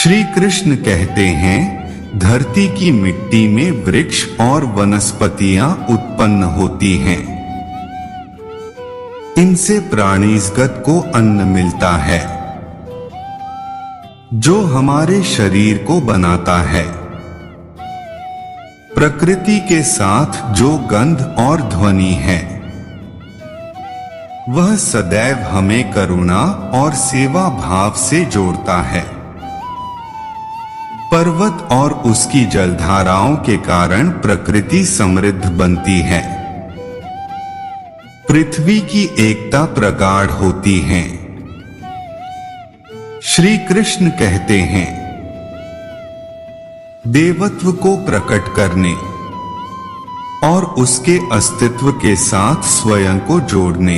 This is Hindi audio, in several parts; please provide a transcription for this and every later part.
श्री कृष्ण कहते हैं, धरती की मिट्टी में वृक्ष और वनस्पतियां उत्पन्न होती हैं। इनसे प्राणीजगत को अन्न मिलता है जो हमारे शरीर को बनाता है। प्रकृति के साथ जो गंध और ध्वनि है वह सदैव हमें करुणा और सेवा भाव से जोड़ता है। पर्वत और उसकी जलधाराओं के कारण प्रकृति समृद्ध बनती है। पृथ्वी की एकता प्रगाढ़ होती है। श्री कृष्ण कहते हैं, देवत्व को प्रकट करने और उसके अस्तित्व के साथ स्वयं को जोड़ने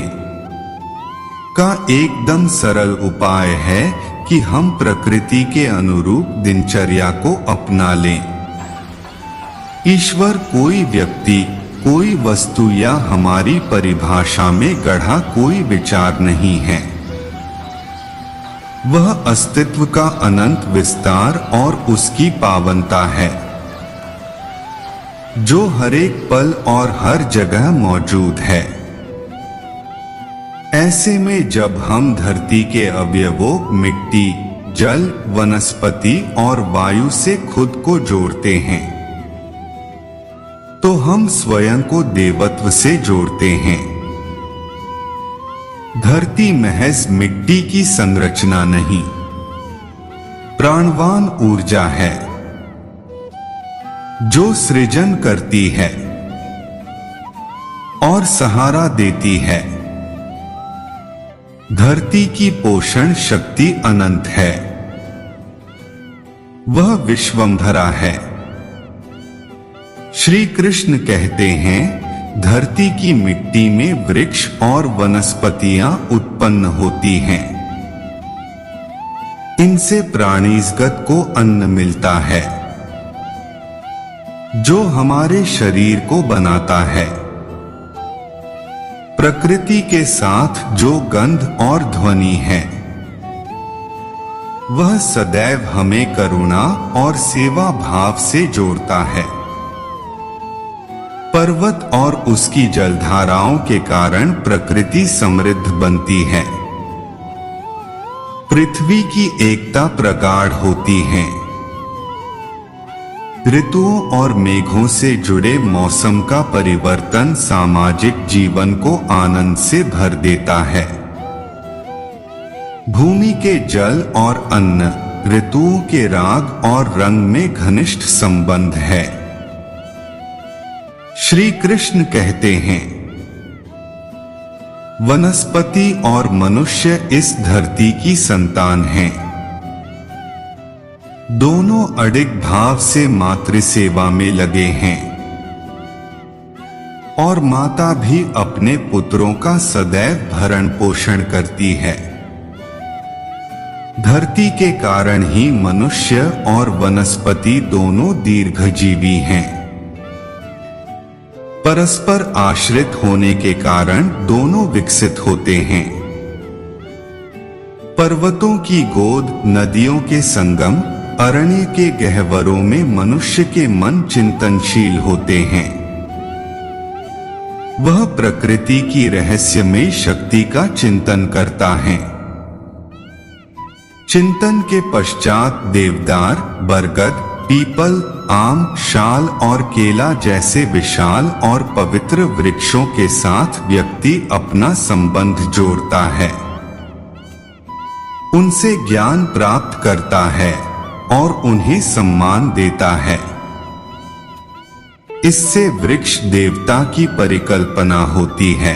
का एकदम सरल उपाय है कि हम प्रकृति के अनुरूप दिनचर्या को अपना लें। ईश्वर कोई व्यक्ति, कोई वस्तु या हमारी परिभाषा में गढ़ा कोई विचार नहीं है। वह अस्तित्व का अनंत विस्तार और उसकी पावनता है जो हर एक पल और हर जगह मौजूद है। ऐसे में जब हम धरती के अवयवों मिट्टी, जल, वनस्पति और वायु से खुद को जोड़ते हैं तो हम स्वयं को देवत्व से जोड़ते हैं। धरती महज मिट्टी की संरचना नहीं, प्राणवान ऊर्जा है जो सृजन करती है और सहारा देती है। धरती की पोषण शक्ति अनंत है। वह विश्वंभरा है। श्री कृष्ण कहते हैं, धरती की मिट्टी में वृक्ष और वनस्पतियां उत्पन्न होती हैं। इनसे प्राणीजगत को अन्न मिलता है जो हमारे शरीर को बनाता है। प्रकृति के साथ जो गंध और ध्वनि है वह सदैव हमें करुणा और सेवा भाव से जोड़ता है। पर्वत और उसकी जलधाराओं के कारण प्रकृति समृद्ध बनती है। पृथ्वी की एकता प्रगाढ़ होती है। ऋतुओं और मेघों से जुड़े मौसम का परिवर्तन सामाजिक जीवन को आनंद से भर देता है। भूमि के जल और अन्न, ऋतुओं के राग और रंग में घनिष्ठ संबंध है। श्री कृष्ण कहते हैं, वनस्पति और मनुष्य इस धरती की संतान हैं। दोनों अडिग भाव से मातृ सेवा में लगे हैं और माता भी अपने पुत्रों का सदैव भरण पोषण करती है। धरती के कारण ही मनुष्य और वनस्पति दोनों दीर्घजीवी हैं। परस्पर आश्रित होने के कारण दोनों विकसित होते हैं। पर्वतों की गोद, नदियों के संगम, अरण्य के गहवरों में मनुष्य के मन चिंतनशील होते हैं। वह प्रकृति की रहस्यमय शक्ति का चिंतन करता है। चिंतन के पश्चात देवदार, बरगद, पीपल, आम, शाल और केला जैसे विशाल और पवित्र वृक्षों के साथ व्यक्ति अपना संबंध जोड़ता है। उनसे ज्ञान प्राप्त करता है और उन्हें सम्मान देता है। इससे वृक्ष देवता की परिकल्पना होती है।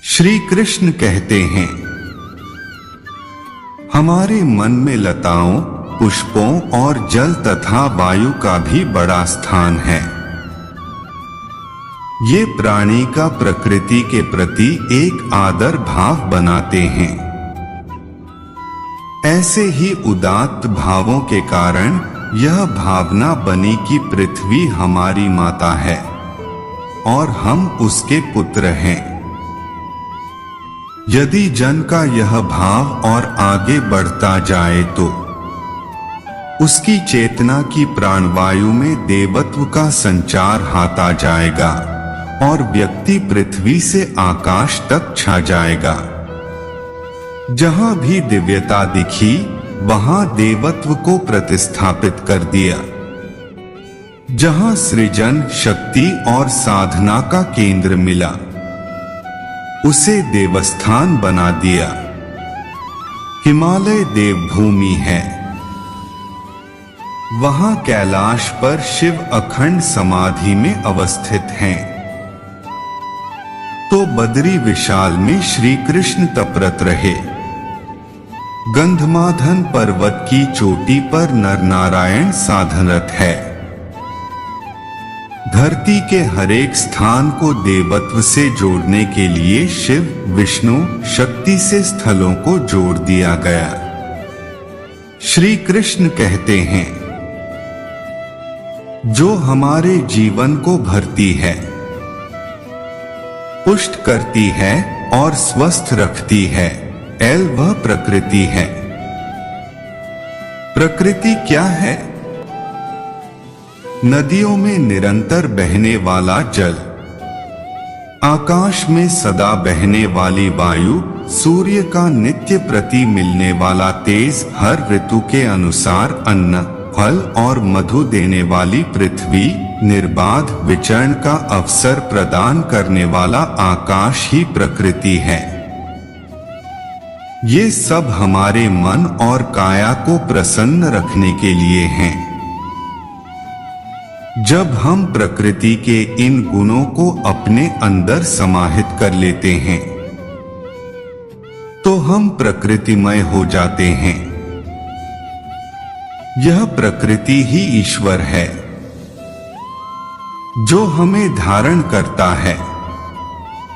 श्री कृष्ण कहते हैं, हमारे मन में लताओं, पुष्पों और जल तथा वायु का भी बड़ा स्थान है। ये प्राणी का प्रकृति के प्रति एक आदर भाव बनाते हैं। ऐसे ही उदात्त भावों के कारण यह भावना बनी कि पृथ्वी हमारी माता है और हम उसके पुत्र हैं। यदि जन का यह भाव और आगे बढ़ता जाए तो उसकी चेतना की प्राणवायु में देवत्व का संचार होता जाएगा और व्यक्ति पृथ्वी से आकाश तक छा जाएगा। जहां भी दिव्यता दिखी वहां देवत्व को प्रतिस्थापित कर दिया। जहां सृजन, शक्ति और साधना का केंद्र मिला उसे देवस्थान बना दिया। हिमालय देवभूमि है। वहां कैलाश पर शिव अखंड समाधि में अवस्थित हैं। तो बद्री विशाल में श्री कृष्ण तपरत रहे। गंधमाधन पर्वत की चोटी पर नर नारायण साधनरत है। धरती के हरेक स्थान को देवत्व से जोड़ने के लिए शिव, विष्णु, शक्ति से स्थलों को जोड़ दिया गया। श्री कृष्ण कहते हैं, जो हमारे जीवन को भरती है, पुष्ट करती है और स्वस्थ रखती है, वह प्रकृति है। प्रकृति क्या है? नदियों में निरंतर बहने वाला जल, आकाश में सदा बहने वाली वायु, सूर्य का नित्य प्रति मिलने वाला तेज, हर ऋतु के अनुसार अन्न, फल और मधु देने वाली पृथ्वी, निर्बाध विचरण का अवसर प्रदान करने वाला आकाश ही प्रकृति है। ये सब हमारे मन और काया को प्रसन्न रखने के लिए हैं। जब हम प्रकृति के इन गुणों को अपने अंदर समाहित कर लेते हैं तो हम प्रकृतिमय हो जाते हैं। यह प्रकृति ही ईश्वर है जो हमें धारण करता है।